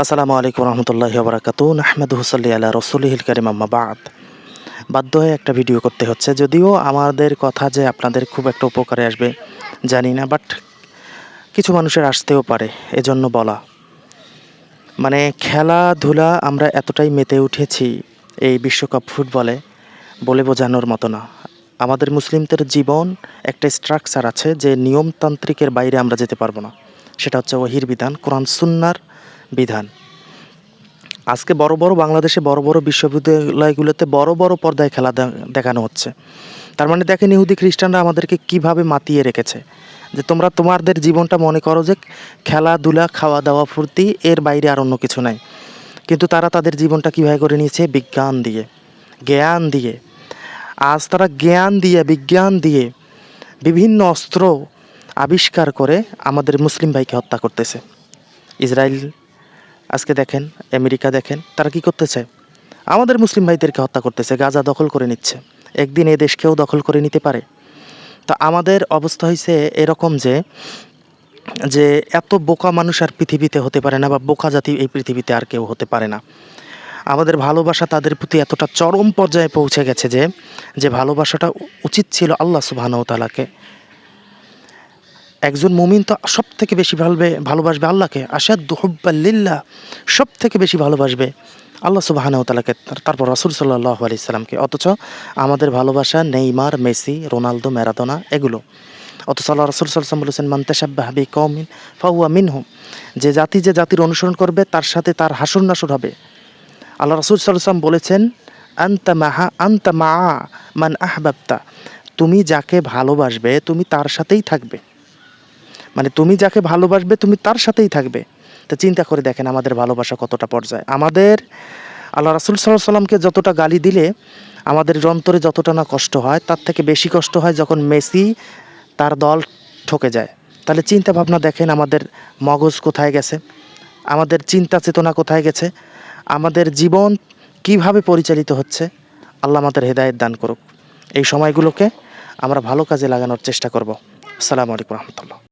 আসসালামু আলাইকুম রহমতুল্লাহি ওয়া বারাকাতুহু নাহমাদুহু সাল্লি আলা রাসূলিহিল কারীম আম্মা বা'দ। বাধ্য হয়ে একটা ভিডিও করতে হচ্ছে, যদিও আমাদের কথা যে আপনাদের খুব একটা উপকারে আসবে জানি না, বাট কিছু মানুষের আসতেও পারে, এজন্য বলা। মানে খেলাধুলা আমরা এতটাই মেতে উঠেছি এই বিশ্বকাপ ফুটবলে, বলে বোঝানোর মতো না। আমাদের মুসলিমদের জীবন একটা স্ট্রাকচার আছে, যে নিয়মতান্ত্রিকের বাইরে আমরা যেতে পারবো না। সেটা হচ্ছে ওহীর বিধান, কোরআন সুন্নাহর বিধান। আজকে বড় বড় বাংলাদেশে বড় বড় বিশ্ববিদ্যালয়গুলোতে বড় বড় পর্দায় খেলা দেখানো হচ্ছে। তার মানে দেখেন, ইহুদি খ্রিস্টানরা আমাদেরকে কিভাবে মাতিয়ে রেখেছে, যে তোমরা তোমাদের জীবনটা মনে করো যে খেলাধুলা, খাওয়া দাওয়া, ফুর্তি, এর বাইরে আর অন্য কিছু নাই। কিন্তু তারা তাদের জীবনটা কীভাবে করে নিয়েছে? বিজ্ঞান দিয়ে, জ্ঞান দিয়ে। আজ তারা জ্ঞান দিয়ে, বিজ্ঞান দিয়ে বিভিন্ন অস্ত্র আবিষ্কার করে আমাদের মুসলিম ভাইকে হত্যা করতেছে। ইসরায়েল আজকে দেখেন, আমেরিকা দেখেন, তারা কি করতেছে? আমাদের মুসলিম ভাইদেরকে হত্যা করতেছে, গাজা দখল করে নিচ্ছে। একদিন এ দেশকেও দখল করে নিতে পারে। তো আমাদের অবস্থা হয়েছে এরকম যে যে এত বোকা মানুষ আর পৃথিবীতে হতে পারে না, বা বোকা জাতি এই পৃথিবীতে আর কেউ হতে পারে না। আমাদের ভালোবাসা তাদের প্রতি এতটা চরম পর্যায়ে পৌঁছে গেছে যে ভালোবাসাটা উচিত ছিল আল্লাহ সুবহানাহু ওয়া তাআলাকে। একজন মুমিন তো সব থেকে বেশি ভালোবাসবে আল্লাহকে, আশাদ্দু হুব্বান লিল্লাহ, সব থেকে বেশি ভালোবাসবে আল্লাহ সুবহানাহু ওয়া তাআলাকে, তারপর রাসূল সাল্লাল্লাহু আলাইহি সাল্লামকে। অথচ আমাদের ভালোবাসা নেইমার, মেসি, রোনালদো, ম্যারাডোনা এগুলো। অথচ আল্লাহ রাসূল সাল্লাল্লাহু আলাইহি ওয়াসাল্লাম বলেছেন, মান তাশাব্বাহা বিকওমিন ফাহুয়া মিনহুম, যে জাতির অনুসরণ করবে তার সাথে তার হাসর নাসর হবে। আল্লাহ রাসূল সাল্লাল্লাহু আলাইহি ওয়াসাল্লাম বলেছেন, আনতা মাআ মান আহবাবতা, তুমি যাকে ভালোবাসবে তুমি তার সাথেই থাকবে। মানে তুমি যাকে ভালোবাসবে তুমি তার সাথেই থাকবে। তো চিন্তা করে দেখেন আমাদের ভালোবাসা কতটা পর্যায়ে। আমাদের আল্লাহ রাসূল সাল্লাল্লাহু আলাইহি ওয়াসাল্লামকে যতটা গালি দিলে আমাদের অন্তরে যতটা না কষ্ট হয়, তার থেকে বেশি কষ্ট হয় যখন মেসি তার দল ঠকে যায়। তাহলে চিন্তা ভাবনা দেখেন, আমাদের মগজ কোথায় গেছে, আমাদের চিন্তা চেতনা কোথায় গেছে, আমাদের জীবন কিভাবে পরিচালিত হচ্ছে। আল্লাহ আমাদের হেদায়েত দান করুক। এই সময়গুলোকে আমরা ভালো কাজে লাগানোর চেষ্টা করব। আসসালামু আলাইকুম রহমতুল্লাহ।